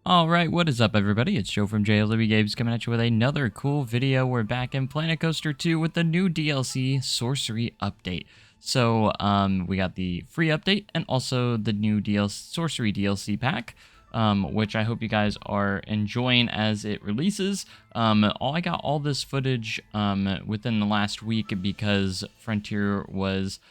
Alright, what is up everybody? It's Joe from JLW Games coming at you with another cool video. We're back in Planet Coaster 2 with the new DLC, Sorcery update. So, we got the free update and also the new Sorcery DLC pack, which I hope you guys are enjoying as it releases. I got all this footage within the last week because Frontier was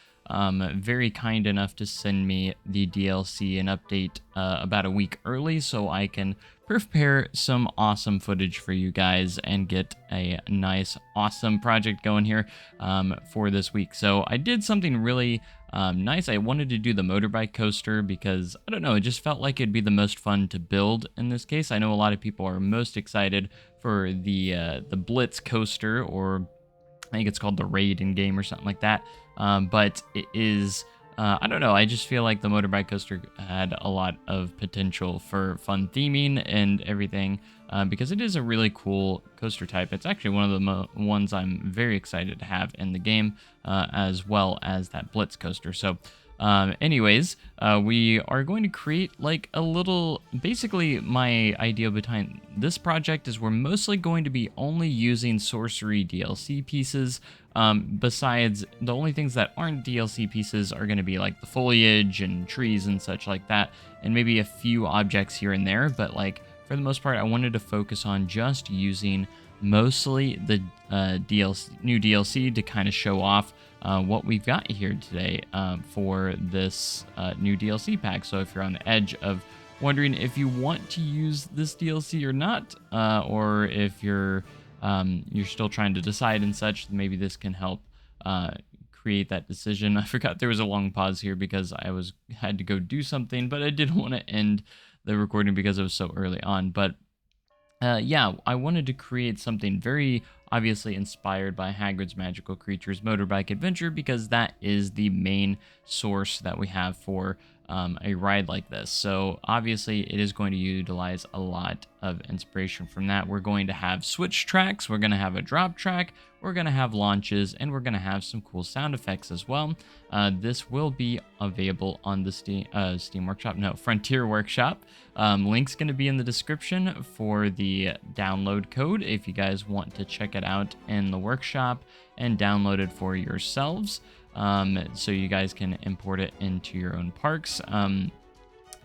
very kind enough to send me the DLC and update about a week early so I can prepare some awesome footage for you guys and get a nice, awesome project going here for this week. So I did something really nice. I wanted to do the motorbike coaster because, I don't know, it just felt like it'd be the most fun to build in this case. I know a lot of people are most excited for the Blitz coaster, or I think it's called the Raid in game or something like that. But it is, I don't know, I just feel like the motorbike coaster had a lot of potential for fun theming and everything because it is a really cool coaster type. It's actually one of the ones I'm very excited to have in the game, as well as that Blitz coaster. So anyways, we are going to create like a little, basically my idea behind this project is we're mostly going to be only using Sorcery DLC pieces. Besides, the only things that aren't DLC pieces are going to be like the foliage and trees and such like that, and maybe a few objects here and there, but like for the most part, I wanted to focus on just using mostly the new DLC to kind of show off what we've got here today for this new DLC pack. So if you're on the edge of wondering if you want to use this DLC or not, or if you're still trying to decide and such, maybe this can help create that decision. I forgot there was a long pause here because I had to go do something, but I didn't want to end the recording because it was so early on. But yeah, I wanted to create something very obviously inspired by Hagrid's Magical Creatures Motorbike Adventure because that is the main source that we have for a ride like this. So obviously it is going to utilize a lot of inspiration from that. We're going to have switch tracks, we're going to have a drop track, we're going to have launches, and we're going to have some cool sound effects as well. This will be available on the Steam Workshop, no, Frontier Workshop. Link's going to be in the description for the download code if you guys want to check it out in the workshop and download it for yourselves. So you guys can import it into your own parks.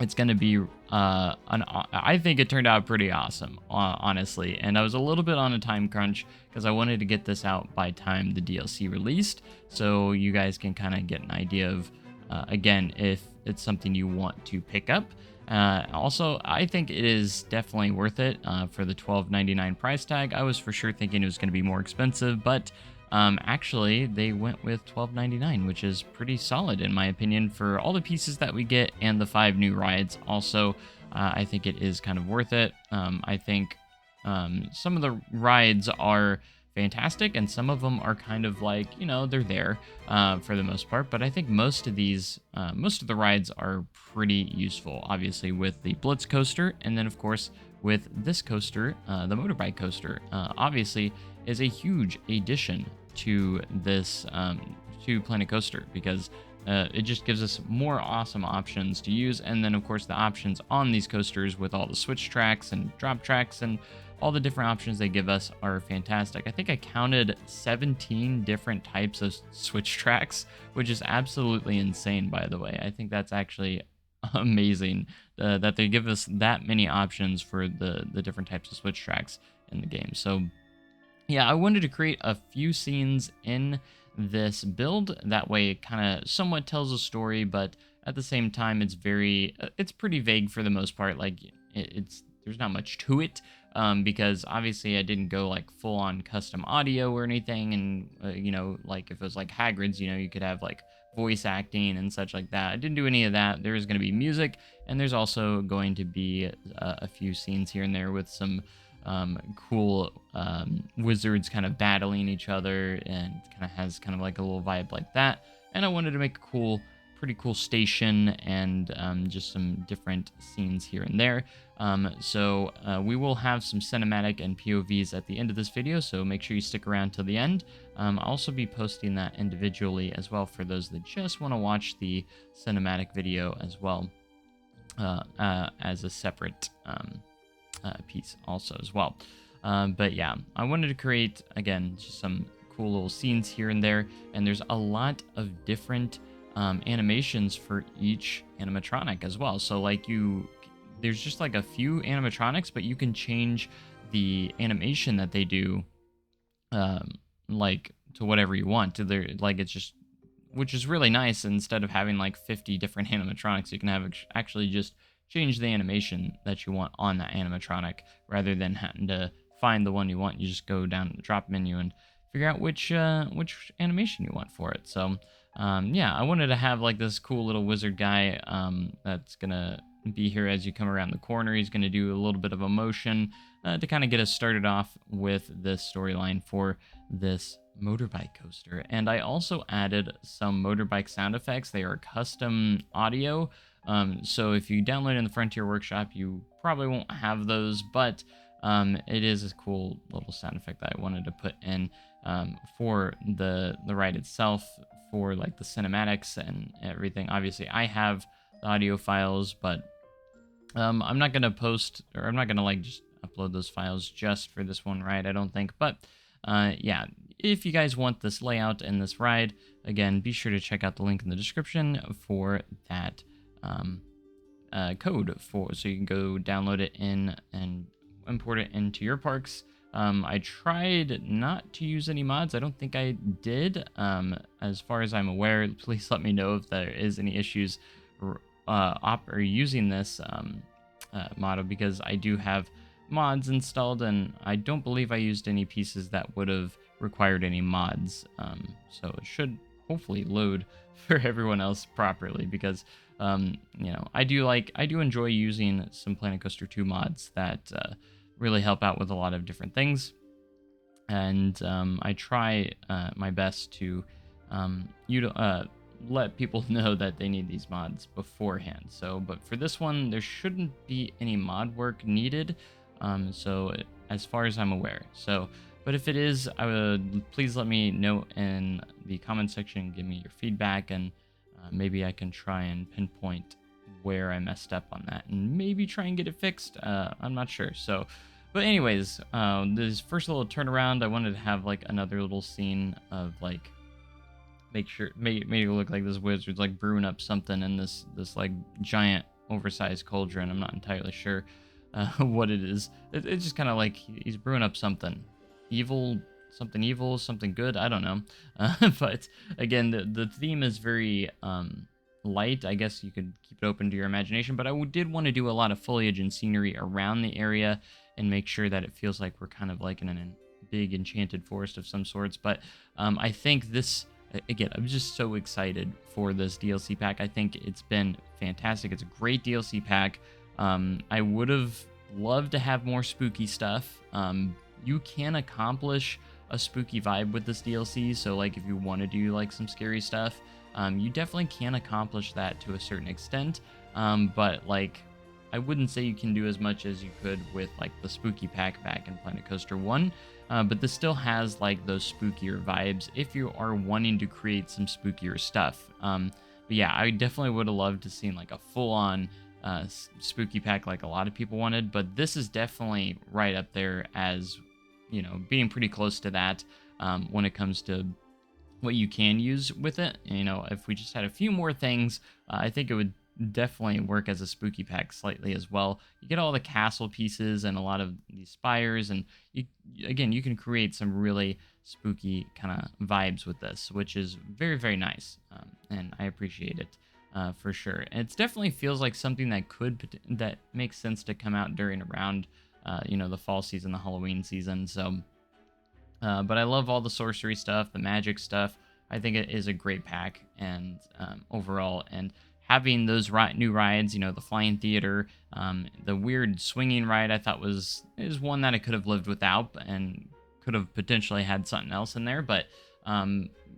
It's going to be, I think it turned out pretty awesome, honestly. And I was a little bit on a time crunch because I wanted to get this out by time the DLC released. So you guys can kind of get an idea of, again, if it's something you want to pick up. Also, I think it is definitely worth it for the $12.99 price tag. I was for sure thinking it was going to be more expensive, but actually they went with $12.99, which is pretty solid in my opinion for all the pieces that we get and the 5 new rides. Also, I think it is kind of worth it. I think some of the rides are fantastic and some of them are kind of like, you know, they're there for the most part, but I think most of the rides are pretty useful, obviously with the Blitz coaster, and then of course with this coaster, the motorbike coaster obviously is a huge addition to this to Planet Coaster because it just gives us more awesome options to use. And then of course the options on these coasters with all the switch tracks and drop tracks and all the different options they give us are fantastic. I think I counted 17 different types of switch tracks, which is absolutely insane, by the way. I think that's actually amazing that they give us that many options for the different types of switch tracks in the game. So yeah, I wanted to create a few scenes in this build. That way it kind of somewhat tells a story, but at the same time, it's pretty vague for the most part. Like there's not much to it because obviously I didn't go like full on custom audio or anything. And, you know, like if it was like Hagrid's, you know, you could have like voice acting and such like that. I didn't do any of that. There is going to be music, and there's also going to be a few scenes here and there with some cool wizards kind of battling each other, and kind of has kind of like a little vibe like that. And I wanted to make a pretty cool station and just some different scenes here and there. So we will have some cinematic and POVs at the end of this video, so make sure you stick around till the end. I'll also be posting that individually as well for those that just want to watch the cinematic video as well as a separate piece also as well. But yeah, I wanted to create, again, just some cool little scenes here and there, and there's a lot of different animations for each animatronic as well. So like there's just like a few animatronics, but you can change the animation that they do, um, like to whatever you want. To their like it's just, which is really nice. Instead of having like 50 different animatronics, you can have actually just change the animation that you want on that animatronic rather than having to find the one you want. You just go down to the drop menu and figure out which animation you want for it. So yeah, I wanted to have like this cool little wizard guy that's gonna be here as you come around the corner. He's gonna do a little bit of a motion to kind of get us started off with this storyline for this motorbike coaster. And I also added some motorbike sound effects. They are custom audio. So if you download in the Frontier Workshop, you probably won't have those, but it is a cool little sound effect that I wanted to put in for the ride itself, for like the cinematics and everything. Obviously, I have the audio files, but I'm not gonna post, or I'm not gonna like just upload those files just for this one ride, I don't think. But yeah, if you guys want this layout and this ride, again, be sure to check out the link in the description for that code so you can go download it in and import it into your parks. I tried not to use any mods. I don't think I did. As far as I'm aware, please let me know if there is any issues or using this model, because I do have mods installed, and I don't believe I used any pieces that would have required any mods. So it should hopefully load for everyone else properly, because you know, I do enjoy using some Planet Coaster 2 mods that really help out with a lot of different things, and I try my best to let people know that they need these mods beforehand. So, but for this one, there shouldn't be any mod work needed, so as far as I'm aware. So, but if it is, I would please let me know in the comment section, give me your feedback, and maybe I can try and pinpoint where I messed up on that and maybe try and get it fixed. I'm not sure. So, but anyways, this first little turnaround, I wanted to have like another little scene of like, make it look like this wizard's like brewing up something in this like giant oversized cauldron. I'm not entirely sure what it is. It's just kind of like he's brewing up something evil, something good. I don't know. But again, the theme is very light. I guess you could keep it open to your imagination, but I did want to do a lot of foliage and scenery around the area and make sure that it feels like we're kind of like in a big enchanted forest of some sorts. But I think this, again, I'm just so excited for this DLC pack. I think it's been fantastic. It's a great DLC pack. I would have loved to have more spooky stuff. You can accomplish a spooky vibe with this DLC, so like if you want to do like some scary stuff, you definitely can accomplish that to a certain extent, but like I wouldn't say you can do as much as you could with like the spooky pack back in Planet Coaster 1, but this still has like those spookier vibes if you are wanting to create some spookier stuff. But yeah, I definitely would have loved to seen like a full-on spooky pack like a lot of people wanted, but this is definitely right up there as, you know, being pretty close to that when it comes to what you can use with it. You know, if we just had a few more things, I think it would definitely work as a spooky pack slightly as well. You get all the castle pieces and a lot of these spires, and you can create some really spooky kind of vibes with this, which is very, very nice, and I appreciate it for sure. And it definitely feels like something that makes sense to come out during around you know, the fall season, the Halloween season. So but I love all the sorcery stuff, the magic stuff. I think it is a great pack, and overall, and having those new rides, you know, the flying theater, the weird swinging ride, I thought is one that I could have lived without and could have potentially had something else in there. But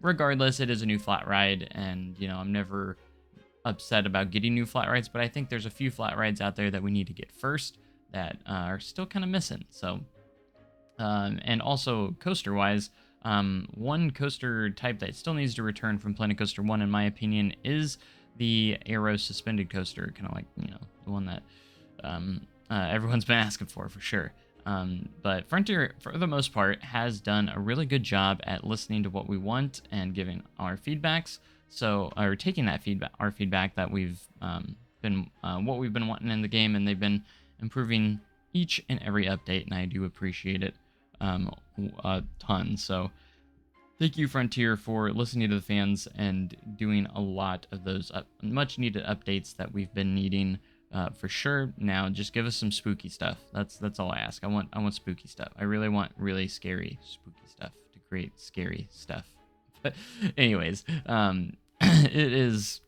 regardless, it is a new flat ride, and you know, I'm never upset about getting new flat rides, but I think there's a few flat rides out there that we need to get first that are still kind of missing. So and also coaster wise, one coaster type that still needs to return from Planet Coaster 1, in my opinion, is the Aero suspended coaster, kind of like, you know, the one that everyone's been asking for sure. But Frontier, for the most part, has done a really good job at listening to what we want and giving our feedbacks. So, or taking that feedback, our feedback that we've been, what we've been wanting in the game, and they've been improving each and every update, and I do appreciate it a ton. So, thank you, Frontier, for listening to the fans and doing a lot of those much-needed updates that we've been needing. For sure. Now, just give us some spooky stuff. That's all I ask. I want spooky stuff. I really want really scary, spooky stuff to create scary stuff. But anyways, it is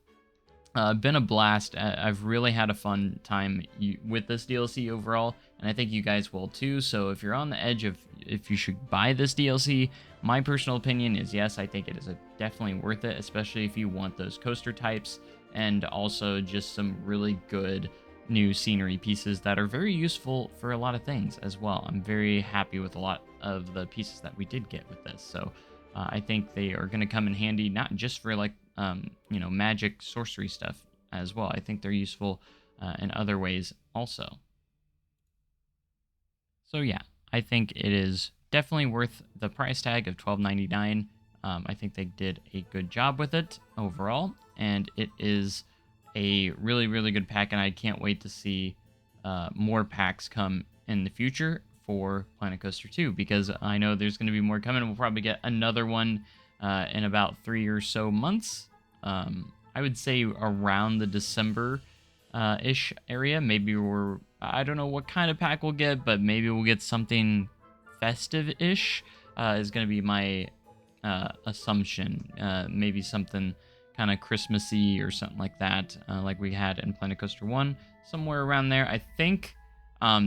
been a blast. I've really had a fun time with this DLC overall, and I think you guys will too. So if you're on the edge of if you should buy this DLC, my personal opinion is yes. I think it is definitely worth it, especially if you want those coaster types. And also just some really good new scenery pieces that are very useful for a lot of things as well. I'm very happy with a lot of the pieces that we did get with this. So I think they are going to come in handy, not just for like, magic sorcery stuff as well. I think they're useful in other ways also. So yeah, I think it is definitely worth the price tag of $12.99. I think they did a good job with it overall, and it is a really, really good pack, and I can't wait to see more packs come in the future for Planet Coaster 2, because I know there's going to be more coming. We'll probably get another one in about 3 or so months. I would say around the December-ish area. Maybe I don't know what kind of pack we'll get, but maybe we'll get something festive-ish is going to be my assumption. Maybe something kind of Christmassy or something like that, like we had in Planet Coaster 1, somewhere around there. I think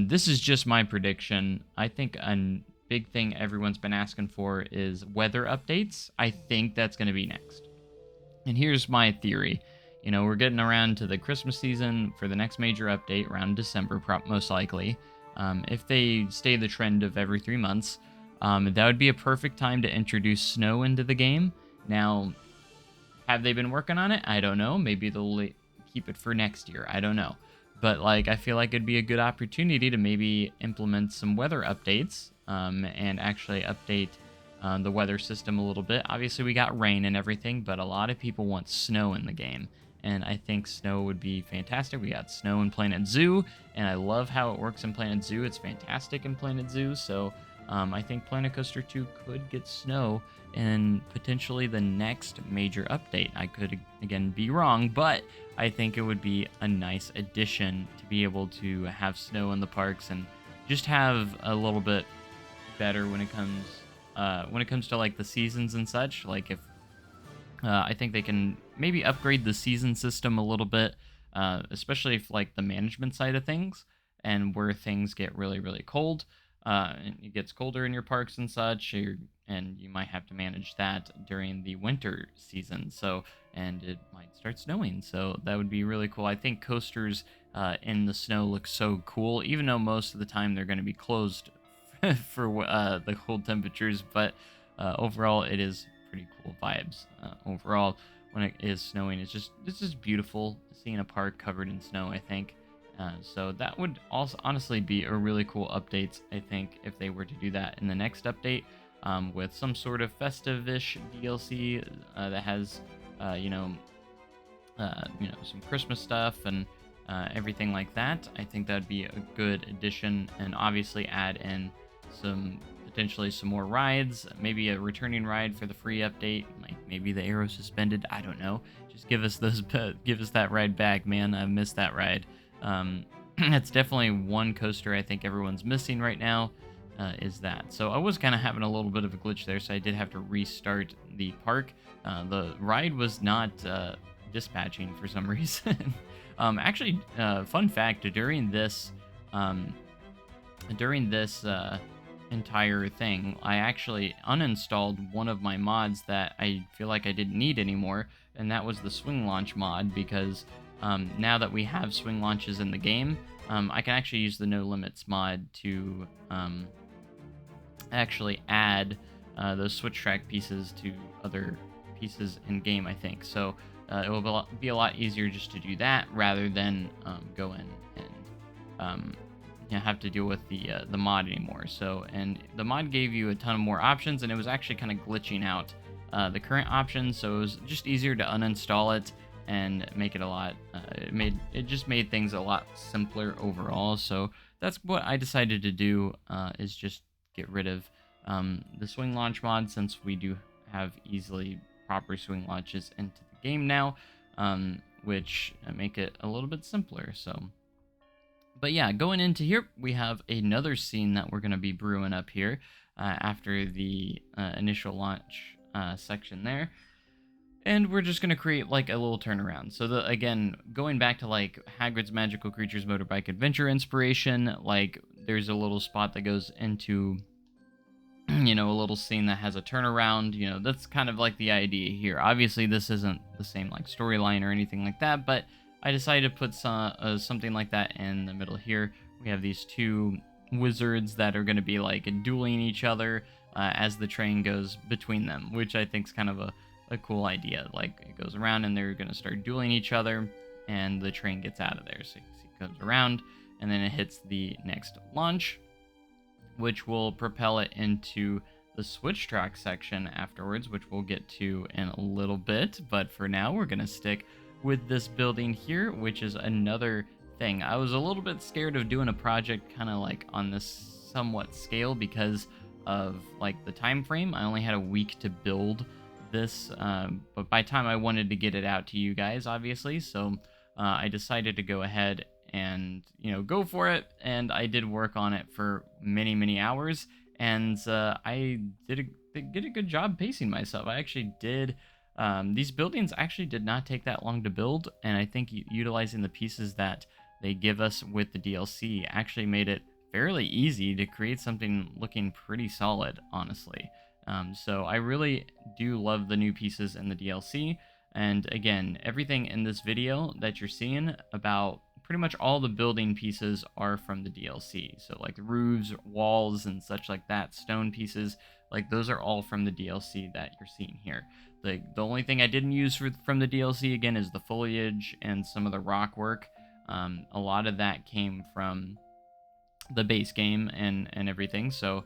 this is just my prediction. I think a big thing everyone's been asking for is weather updates. I think that's going to be next. And here's my theory. We're getting around to the Christmas season for the next major update around December, most likely. If they stay the trend of every 3 months, that would be a perfect time to introduce snow into the game. Now, have they been working on it? I don't know. Maybe they'll keep it for next year. I don't know. But I feel like it'd be a good opportunity to maybe implement some weather updates and actually update the weather system a little bit. Obviously, we got rain and everything, but a lot of people want snow in the game. And I think snow would be fantastic. We got snow in Planet Zoo, and I love how it works in Planet Zoo. It's fantastic in Planet Zoo, so I think Planet Coaster 2 could get snow in potentially the next major update. I could, again, be wrong, but I think it would be a nice addition to be able to have snow in the parks and just have a little bit better when it comes to like the seasons and such. Like if I think they can maybe upgrade the season system a little bit, especially if like the management side of things and where things get really, really cold. And it gets colder in your parks and such, and you might have to manage that during the winter season. So, and it might start snowing, so that would be really cool. I think coasters in the snow look so cool, even though most of the time they're going to be closed for the cold temperatures. But overall, it is pretty cool vibes. Overall, when it is snowing, it's just beautiful seeing a park covered in snow, I think. So that would also honestly be a really cool update, I think, if they were to do that in the next update, with some sort of festive-ish DLC that has, some Christmas stuff and everything like that. I think that'd be a good addition, and obviously add in potentially some more rides, maybe a returning ride for the free update, like maybe the Arrow Suspended. I don't know. Just give us that ride back, man. I missed that ride. It's definitely one coaster I think everyone's missing right now, is that. So I was kind of having a little bit of a glitch there, so I did have to restart the park. The ride was not dispatching for some reason. Actually, fun fact, during this entire thing, I actually uninstalled one of my mods that I feel like I didn't need anymore, and that was the swing launch mod, because now that we have swing launches in the game, I can actually use the No Limits mod to actually add those switch track pieces to other pieces in game, I think. So it will be a lot easier just to do that rather than go in and have to deal with the mod anymore. So, and the mod gave you a ton of more options, and it was actually kind of glitching out the current options, so it was just easier to uninstall it and make it a lot. It just made things a lot simpler overall. So that's what I decided to do, is just get rid of the swing launch mod, since we do have easily proper swing launches into the game now, which make it a little bit simpler. So. But yeah, going into here, we have another scene that we're going to be brewing up here after the initial launch section there. And we're just going to create like a little turnaround. So again, going back to like Hagrid's Magical Creatures Motorbike Adventure inspiration, like there's a little spot that goes into, you know, a little scene that has a turnaround. You know, that's kind of like the idea here. Obviously, this isn't the same like storyline or anything like that, but I decided to put something like that in the middle here. We have these two wizards that are going to be like dueling each other as the train goes between them, which I think is kind of a cool idea. Like it goes around and they're going to start dueling each other, and the train gets out of there. So you see it comes around, and then it hits the next launch, which will propel it into the switch track section afterwards, which we'll get to in a little bit. But for now, we're going to stick with this building here, which is another thing. I was a little bit scared of doing a project kind of like on this somewhat scale because of like the time frame. I only had a week to build this, but by time I wanted to get it out to you guys, obviously, so I decided to go ahead and, you know, go for it. And I did work on it for many hours, and I did get a good job pacing myself. I actually did. These buildings actually did not take that long to build, and I think utilizing the pieces that they give us with the DLC actually made it fairly easy to create something looking pretty solid, honestly. So I really do love the new pieces in the DLC, and again, everything in this video that you're seeing, about pretty much all the building pieces, are from the DLC. So like the roofs, walls, and such like that, stone pieces, like those are all from the DLC that you're seeing here. The only thing I didn't use from the DLC, again, is the foliage and some of the rock work. A lot of that came from the base game and everything. So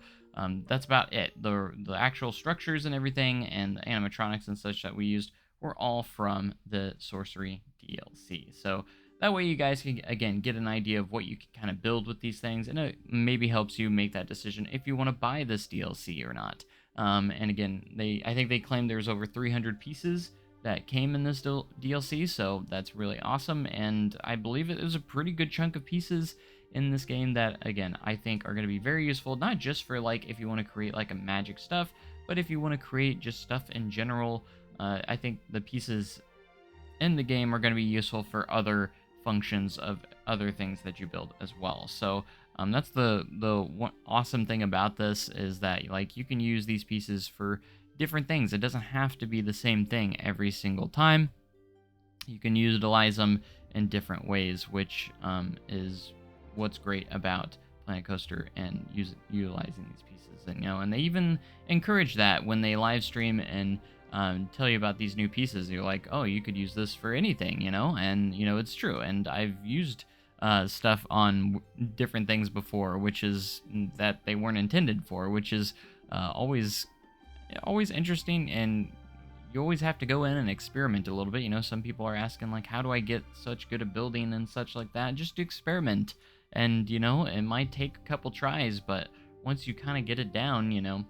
that's about it. The actual structures and everything and the animatronics and such that we used were all from the Sorcery DLC. So that way you guys can, again, get an idea of what you can kind of build with these things, and it maybe helps you make that decision if you want to buy this DLC or not. And again, I think they claimed there's over 300 pieces that came in this DLC, so that's really awesome, and I believe it was a pretty good chunk of pieces in this game that, again, I think are going to be very useful, not just for, like, if you want to create, like, a magic stuff, but if you want to create just stuff in general. I think the pieces in the game are going to be useful for other functions of other things that you build as well. So that's the one awesome thing about this, is that like you can use these pieces for different things. It doesn't have to be the same thing every single time. You can utilize them in different ways, which is what's great about Planet Coaster and utilizing these pieces. And and they even encourage that when they live stream and tell you about these new pieces. You're like, oh, you could use this for anything, and it's true. And I've used stuff on different things before, which is that they weren't intended for, which is always interesting, and you always have to go in and experiment a little bit. Some people are asking, like, how do I get such good at building and such like that? Just experiment, and it might take a couple tries, but once you kind of get it down,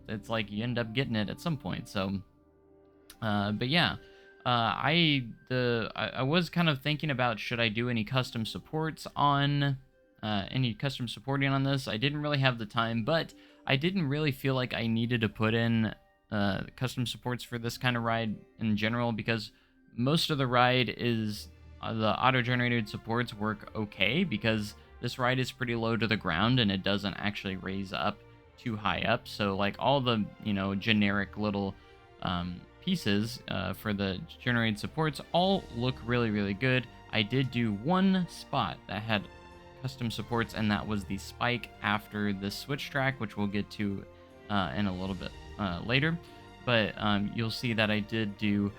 it's like you end up getting it at some point. So but yeah, I was kind of thinking about, should I do any custom supports on any custom supporting on this. I didn't really have the time, but I didn't really feel like I needed to put in custom supports for this kind of ride in general, because most of the ride is the auto-generated supports work okay, because this ride is pretty low to the ground and it doesn't actually raise up too high up. So like all the generic little pieces for the generated supports all look really good. I did do one spot that had custom supports, and that was the spike after the switch track, which we'll get to in a little bit later. But you'll see that I did do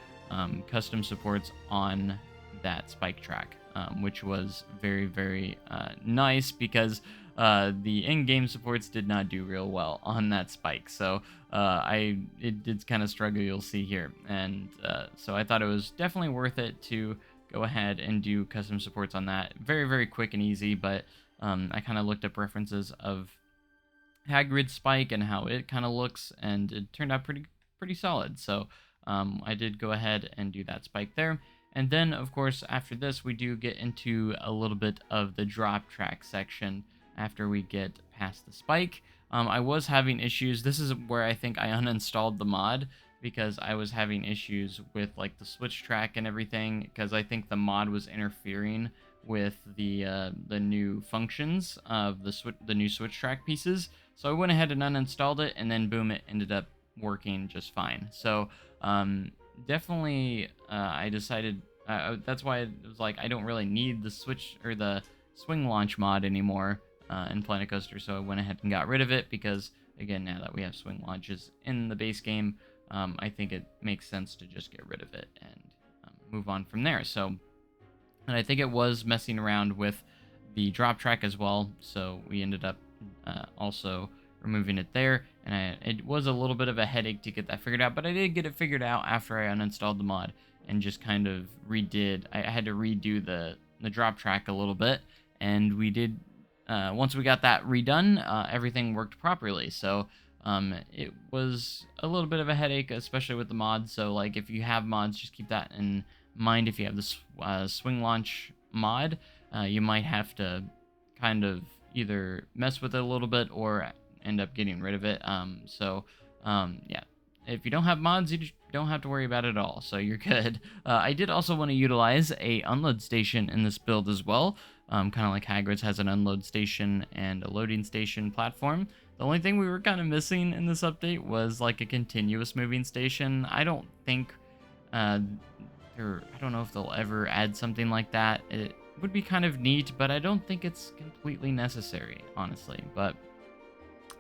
custom supports on that spike track. which was very, very nice because the in-game supports did not do real well on that spike. So it did kind of struggle, you'll see here. And so I thought it was definitely worth it to go ahead and do custom supports on that. Very, very quick and easy, but I kind of looked up references of Hagrid spike and how it kind of looks, and it turned out pretty solid. So I did go ahead and do that spike there. And then, of course, after this, we do get into a little bit of the drop track section after we get past the spike. I was having issues. This is where I think I uninstalled the mod because I was having issues with like the switch track and everything, because I think the mod was interfering with the new functions of the new switch track pieces. So I went ahead and uninstalled it, and then boom, it ended up working just fine. So definitely I decided that's why it was like I don't really need the switch or the swing launch mod anymore in Planet Coaster, so I went ahead and got rid of it because, again, now that we have swing launches in the base game, I think it makes sense to just get rid of it and move on from there. So, and I think it was messing around with the drop track as well, so we ended up also removing it there, and it was a little bit of a headache to get that figured out, but I did get it figured out after I uninstalled the mod and just kind of I had to redo the drop track a little bit, and we did, once we got that redone, everything worked properly. So it was a little bit of a headache, especially with the mods. So like if you have mods, just keep that in mind. If you have the swing launch mod, you might have to kind of either mess with it a little bit or end up getting rid of it. Yeah, if you don't have mods, you don't have to worry about it at all, so you're good. I did also want to utilize a unload station in this build as well, kind of like Hagrid's has an unload station and a loading station platform. The only thing we were kind of missing in this update was like a continuous moving station. I don't think I don't know if they'll ever add something like that. It would be kind of neat, but I don't think it's completely necessary, honestly. But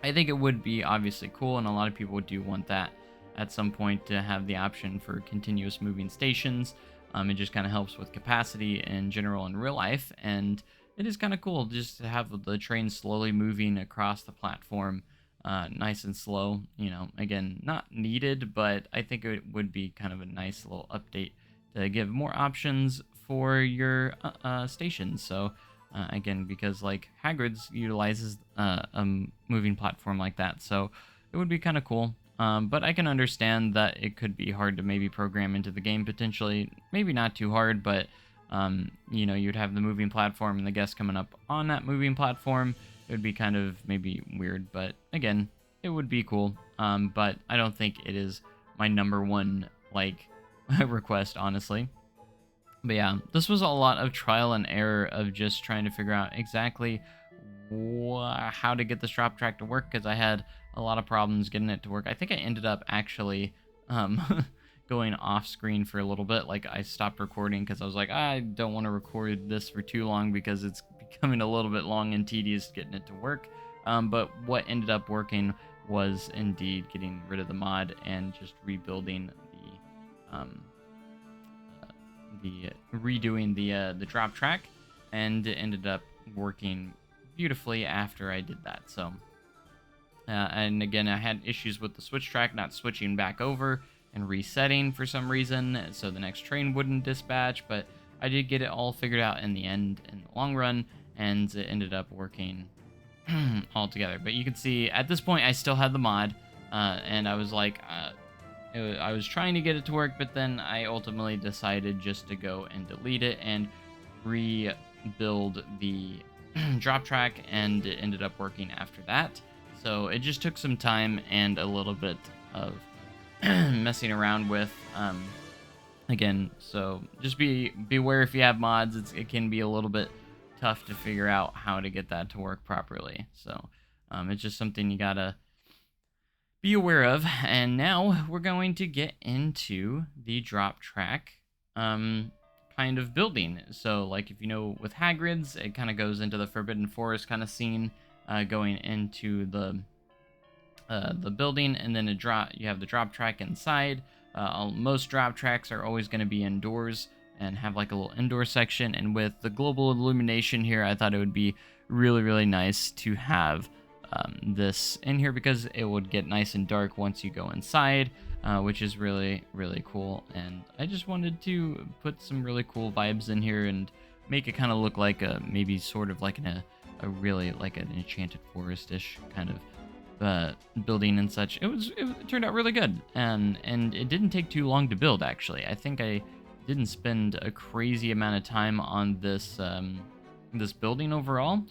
I think it would be obviously cool, and a lot of people do want that at some point, to have the option for continuous moving stations. It just kind of helps with capacity in general in real life, and it is kind of cool just to have the train slowly moving across the platform, nice and slow. You know, again, not needed, but I think it would be kind of a nice little update to give more options for your stations. So again, because like Hagrid's utilizes a moving platform like that, so it would be kind of cool. But I can understand that it could be hard to maybe program into the game potentially. Maybe not too hard, but you know, you'd have the moving platform and the guests coming up on that moving platform. It would be kind of maybe weird, but again, it would be cool. But I don't think it is my number one like request, honestly. But yeah, this was a lot of trial and error of just trying to figure out exactly how to get this drop track to work, because I had a lot of problems getting it to work. I think I ended up actually going off screen for a little bit. Like I stopped recording because I was like, I don't want to record this for too long because it's becoming a little bit long and tedious getting it to work. But what ended up working was indeed getting rid of the mod and just rebuilding redoing the drop track, and it ended up working beautifully after I did that. So and again, I had issues with the switch track not switching back over and resetting for some reason, so the next train wouldn't dispatch, but I did get it all figured out in the end, in the long run, and it ended up working all together. But you can see at this point I still had the mod, and I was like, I was trying to get it to work, but then I ultimately decided just to go and delete it and rebuild the drop track, and it ended up working after that. So it just took some time and a little bit of messing around with. Again, so just beware if you have mods. It can be a little bit tough to figure out how to get that to work properly. So it's just something you gotta be aware of. And now we're going to get into the drop track kind of building. So like, if you know, with Hagrid's, it kind of goes into the Forbidden Forest kind of scene, going into the building, and then you have the drop track inside. Most drop tracks are always going to be indoors, and have like a little indoor section. And with the global illumination here, I thought it would be really, really nice to have this in here, because it would get nice and dark once you go inside, which is really, really cool. And I just wanted to put some really cool vibes in here and make it kind of look like a, maybe sort of like a really like an enchanted forest-ish kind of building and such. It turned out really good, and it didn't take too long to build, actually. I think I didn't spend a crazy amount of time on this this building overall,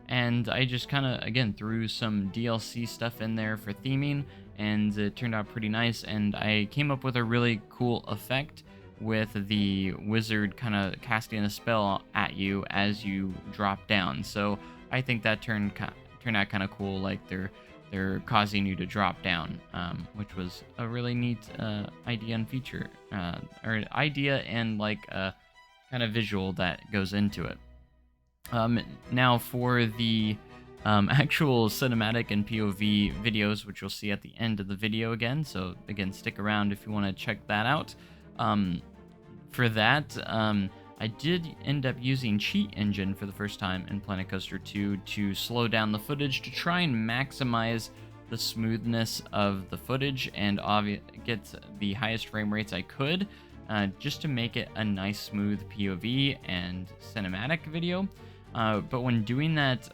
and I just kind of, again, threw some DLC stuff in there for theming, and it turned out pretty nice. And I came up with a really cool effect with the wizard kind of casting a spell at you as you drop down. So I think that turned out kind of cool, like they're causing you to drop down, which was a really neat idea and feature, or idea and like a kind of visual that goes into it. Now for the actual cinematic and POV videos, which you'll see at the end of the video again. So again, stick around if you want to check that out. For that, I did end up using Cheat Engine for the first time in Planet Coaster 2 to slow down the footage, to try and maximize the smoothness of the footage and get the highest frame rates I could, just to make it a nice smooth POV and cinematic video. But when doing that,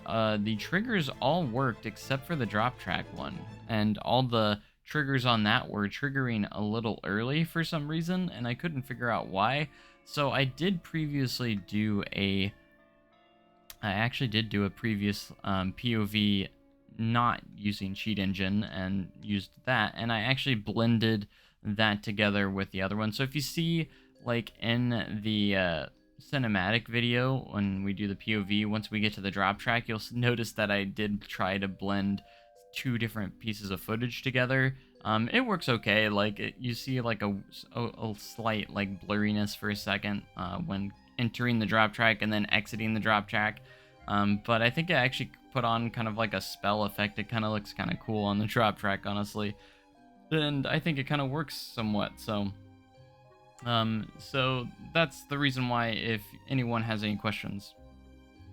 the triggers all worked except for the drop track one, and all the triggers on that were triggering a little early for some reason, and I couldn't figure out why. So I actually did do a previous POV not using Cheat Engine and used that, and I actually blended that together with the other one. So if you see, like, in the cinematic video when we do the POV, once we get to the drop track, you'll notice that I did try to blend two different pieces of footage together. It works okay. Like, you see like a slight like blurriness for a second when entering the drop track and then exiting the drop track. But I think I actually put on kind of like a spell effect. It kind of looks kind of cool on the drop track, honestly. And I think it kind of works somewhat. So that's the reason why, if anyone has any questions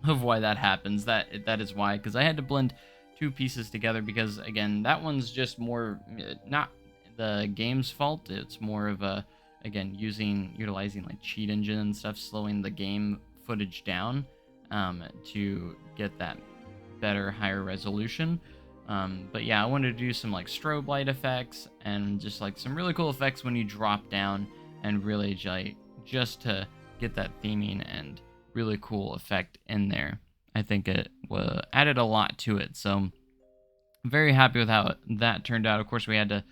of why that happens, that is why, because I had to blend two pieces together, because again, that one's just more not the game's fault. It's more of a, again, utilizing like Cheat Engine and stuff, slowing the game footage down to get that better, higher resolution. But yeah, I wanted to do some like strobe light effects and just like some really cool effects when you drop down, and really just to get that theming and really cool effect in there. I think it added a lot to it, so I'm very happy with how that turned out. Of course, we had to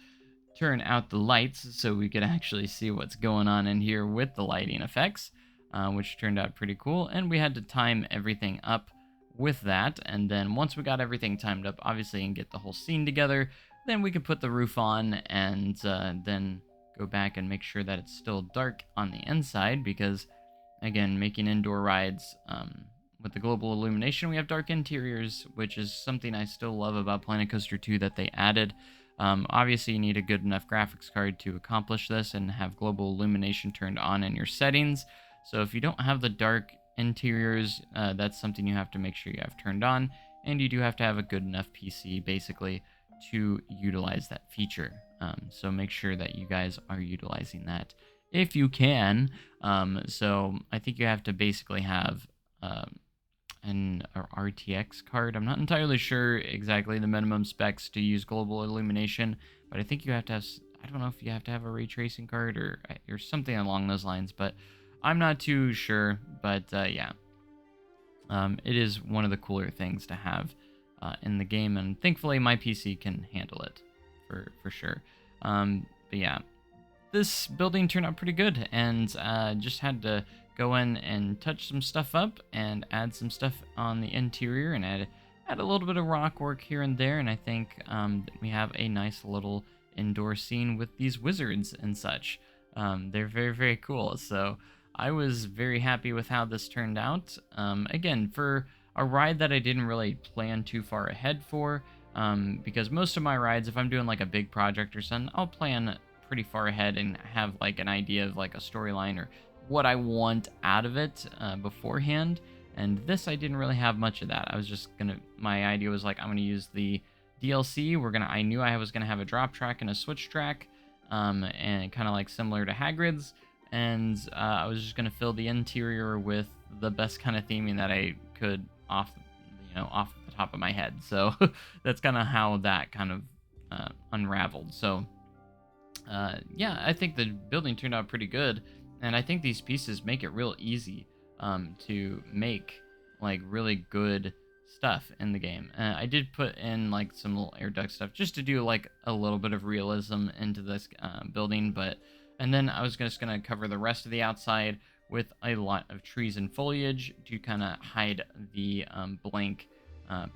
turn out the lights so we could actually see what's going on in here with the lighting effects, which turned out pretty cool, and we had to time everything up with that. And then once we got everything timed up, obviously, and get the whole scene together, then we could put the roof on, and then go back and make sure that it's still dark on the inside, because again, making indoor rides with the global illumination, we have dark interiors, which is something I still love about Planet Coaster 2 that they added. Obviously, you need a good enough graphics card to accomplish this and have global illumination turned on in your settings. So if you don't have the dark interiors, that's something you have to make sure you have turned on, and you do have to have a good enough PC, basically, to utilize that feature. So make sure that you guys are utilizing that if you can. So I think you have to basically have an RTX card. I'm not entirely sure exactly the minimum specs to use global illumination, but I think you have to have, I don't know if you have to have a ray tracing card or something along those lines, but I'm not too sure. But yeah, it is one of the cooler things to have in the game, and thankfully my PC can handle it for sure. But yeah, this building turned out pretty good, and just had to go in and touch some stuff up and add some stuff on the interior, and add a little bit of rock work here and there. And I think we have a nice little indoor scene with these wizards and such. They're very, very cool. So I was very happy with how this turned out. Again, for a ride that I didn't really plan too far ahead for, because most of my rides, if I'm doing like a big project or something, I'll plan pretty far ahead and have like an idea of like a storyline or what I want out of it beforehand. And this, I didn't really have much of that. I was just my idea was like, I'm gonna use the DLC. I knew I was gonna have a drop track and a switch track, and kind of like similar to Hagrid's. And I was just gonna fill the interior with the best kind of theming that I could off the top of my head. So that's kind of how that kind of unraveled. So yeah, I think the building turned out pretty good, and I think these pieces make it real easy to make like really good stuff in the game. I did put in like some little air duct stuff just to do like a little bit of realism into this building, and then I was just gonna cover the rest of the outside with a lot of trees and foliage to kind of hide the blank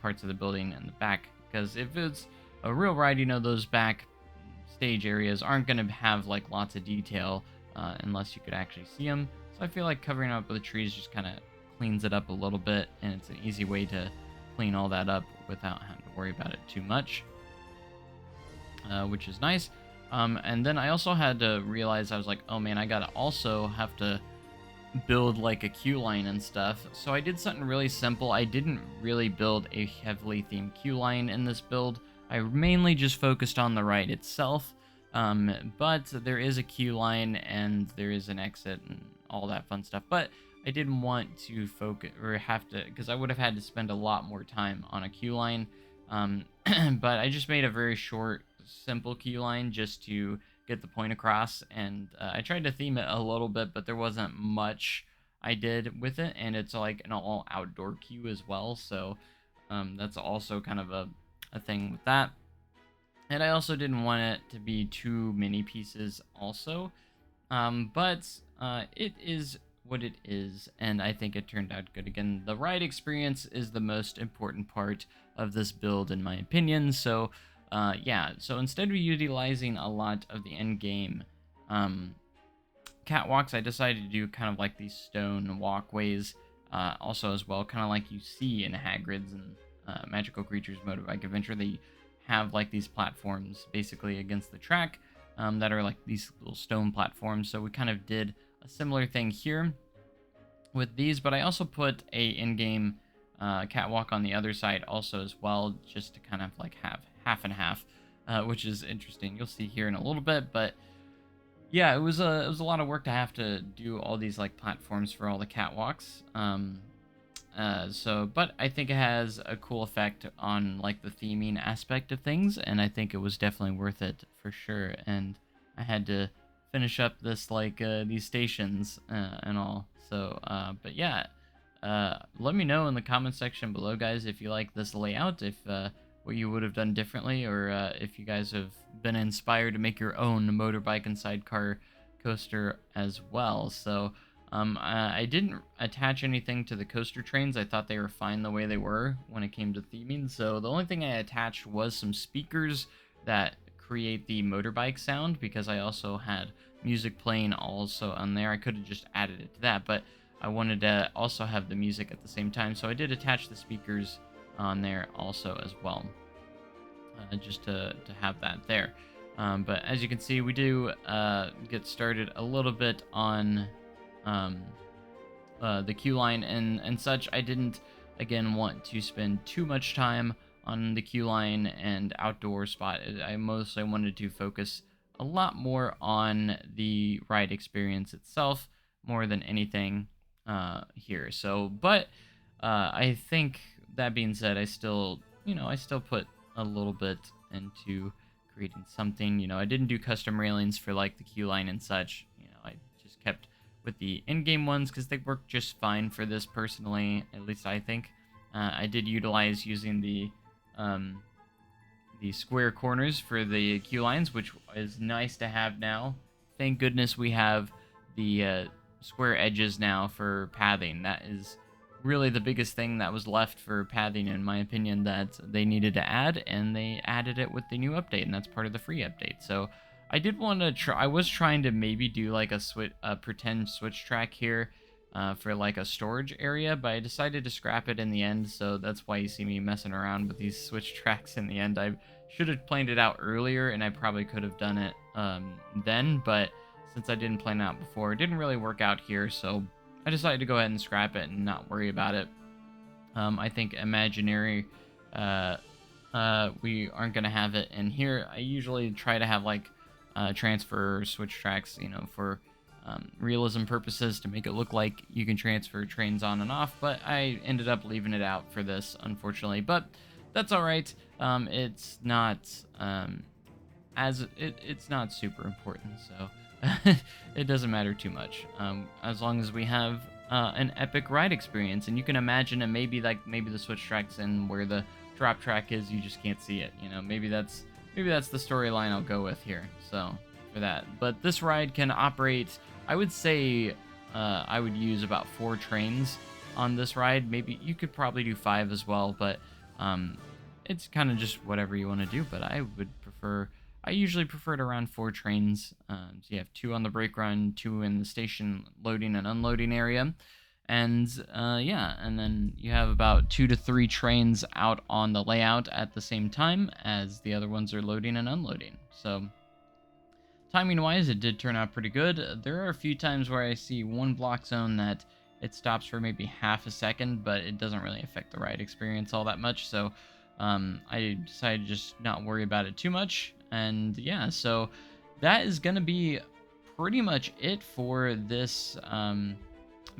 parts of the building in the back, because if it's a real ride, those back stage areas aren't going to have like lots of detail unless you could actually see them. So I feel like covering up with the trees just kind of cleans it up a little bit, and it's an easy way to clean all that up without having to worry about it too much, which is nice. And then I also had to realize, I was like, oh man, I gotta also have to build like a queue line and stuff. So I did something really simple. I didn't really build a heavily themed queue line in this build. I mainly just focused on the ride itself, but there is a queue line and there is an exit and all that fun stuff. But I didn't want to focus or have to, because I would have had to spend a lot more time on a queue line. But I just made a very short, simple queue line just to get the point across, and I tried to theme it a little bit, but there wasn't much I did with it, and it's like an all outdoor queue as well, so that's also kind of a thing with that. And I also didn't want it to be too many pieces also, but it is what it is, and I think it turned out good. Again, the ride experience is the most important part of this build in my opinion, so yeah, so instead of utilizing a lot of the end game catwalks, I decided to do kind of like these stone walkways also as well, kind of like you see in Hagrid's and Magical Creatures Motorbike Adventure. They have like these platforms basically against the track that are like these little stone platforms, so we kind of did a similar thing here with these, but I also put a in-game catwalk on the other side also as well, just to kind of like have half and half, which is interesting. You'll see here in a little bit, but yeah, it was a lot of work to have to do all these like platforms for all the catwalks. But I think it has a cool effect on like the theming aspect of things, and I think it was definitely worth it for sure. And I had to finish up this like these stations and all. So, but yeah, let me know in the comment section below, guys, if you like this layout, if what you would have done differently, or if you guys have been inspired to make your own motorbike and sidecar coaster as well. So I didn't attach anything to the coaster trains. I thought they were fine the way they were when it came to theming. So the only thing I attached was some speakers that create the motorbike sound, because I also had music playing also on there. I could have just added it to that, but I wanted to also have the music at the same time, so I did attach the speakers on there also as well, just to have that there. But as you can see, we do get started a little bit on the queue line and such. I didn't, again, want to spend too much time on the queue line and outdoor spot. I mostly wanted to focus a lot more on the ride experience itself more than anything here. So, but I think that being said, I still put a little bit into creating something. I didn't do custom railings for like the queue line and such. I just kept with the in-game ones because they work just fine for this personally, at least I think. I did utilize using the square corners for the queue lines, which is nice to have now. Thank goodness we have the square edges now for pathing. That is really the biggest thing that was left for pathing, in my opinion, that they needed to add, and they added it with the new update, and that's part of the free update. So I did want to try. I was trying to maybe do like a pretend switch track here for like a storage area, but I decided to scrap it in the end. So that's why you see me messing around with these switch tracks in the end. I should have planned it out earlier, and I probably could have done it then, but since I didn't plan it out before. It didn't really work out here, so I decided to go ahead and scrap it and not worry about it. I think imaginary, we aren't going to have it in here. I usually try to have like transfer switch tracks, you know, for realism purposes to make it look like you can transfer trains on and off, but I ended up leaving it out for this, unfortunately. But that's all right. It's not it's not super important, so it doesn't matter too much. As long as we have an epic ride experience, and you can imagine it maybe the switch tracks in where the drop track is, you just can't see it. You know, maybe that's the storyline I'll go with here. So for that, but this ride can operate. I would say I would use about 4 trains on this ride. Maybe you could probably do 5 as well, but it's kind of just whatever you want to do. But I usually prefer it around 4 trains. So you have 2 on the brake run, 2 in the station loading and unloading area. And yeah, and then you have about 2 to 3 trains out on the layout at the same time as the other ones are loading and unloading. So timing wise, it did turn out pretty good. There are a few times where I see one block zone that it stops for maybe half a second, but it doesn't really affect the ride experience all that much. So I decided to just not worry about it too much. And yeah, so that is going to be pretty much it for this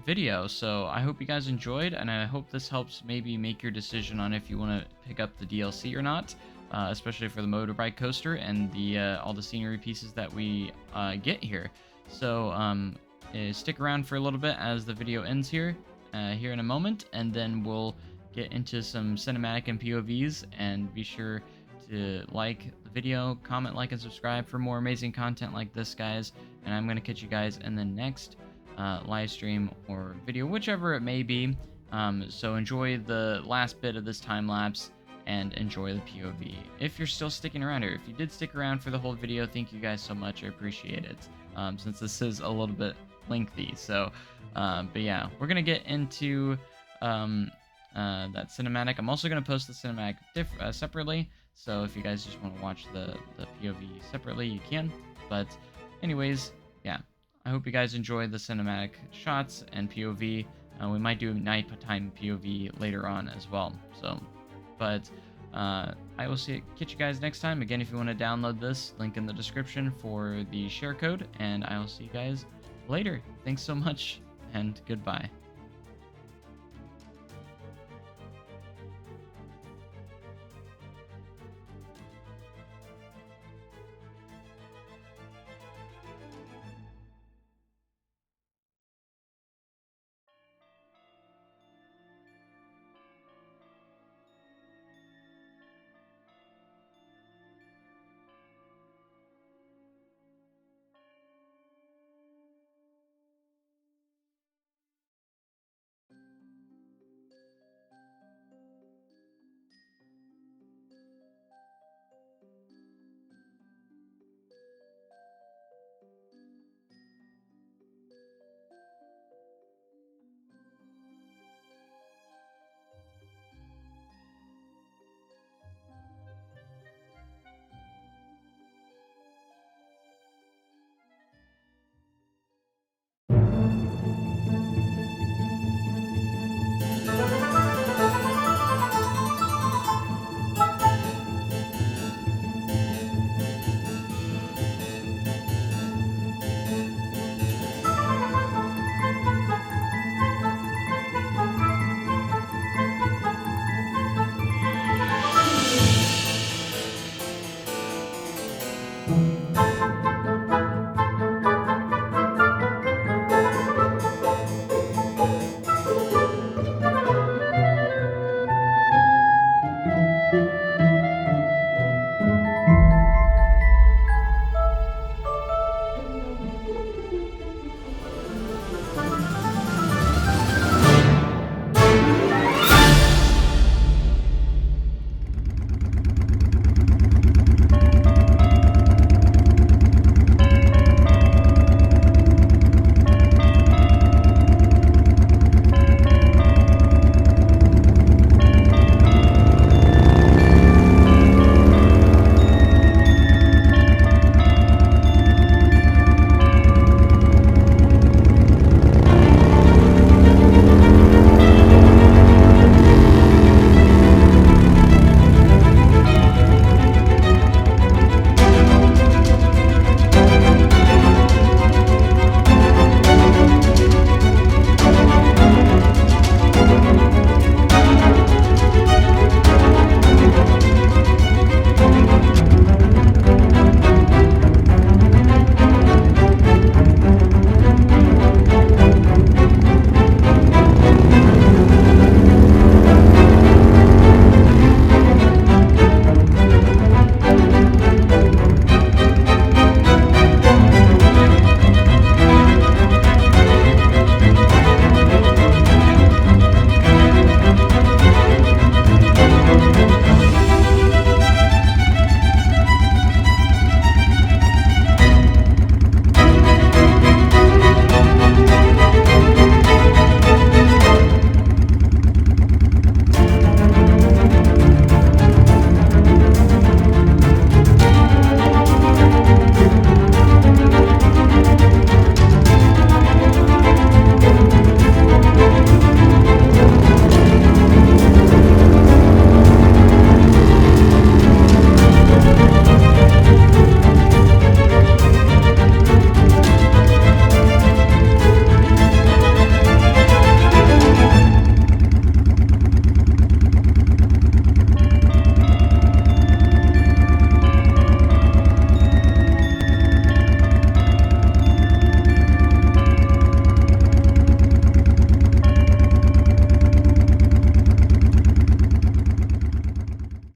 video. So I hope you guys enjoyed, and I hope this helps maybe make your decision on if you want to pick up the DLC or not, especially for the motorbike coaster and the all the scenery pieces that we get here. So stick around for a little bit as the video ends here in a moment, and then we'll get into some cinematic and POVs. And be sure to like the video, comment, like, and subscribe for more amazing content like this, guys. And I'm going to catch you guys in the next live stream or video, whichever it may be. So enjoy the last bit of this time lapse and enjoy the POV. If you're still sticking around here, if you did stick around for the whole video, thank you guys so much. I appreciate it. Since this is a little bit lengthy. So, but yeah, we're gonna get into that cinematic. I'm also gonna post the cinematic separately. So if you guys just want to watch the POV separately, you can. But anyways, yeah. I hope you guys enjoy the cinematic shots and POV. We might do a nighttime POV later on as well. So, but I will catch you guys next time. Again, if you want to download this, link in the description for the share code, and I will see you guys later. Thanks so much, and goodbye.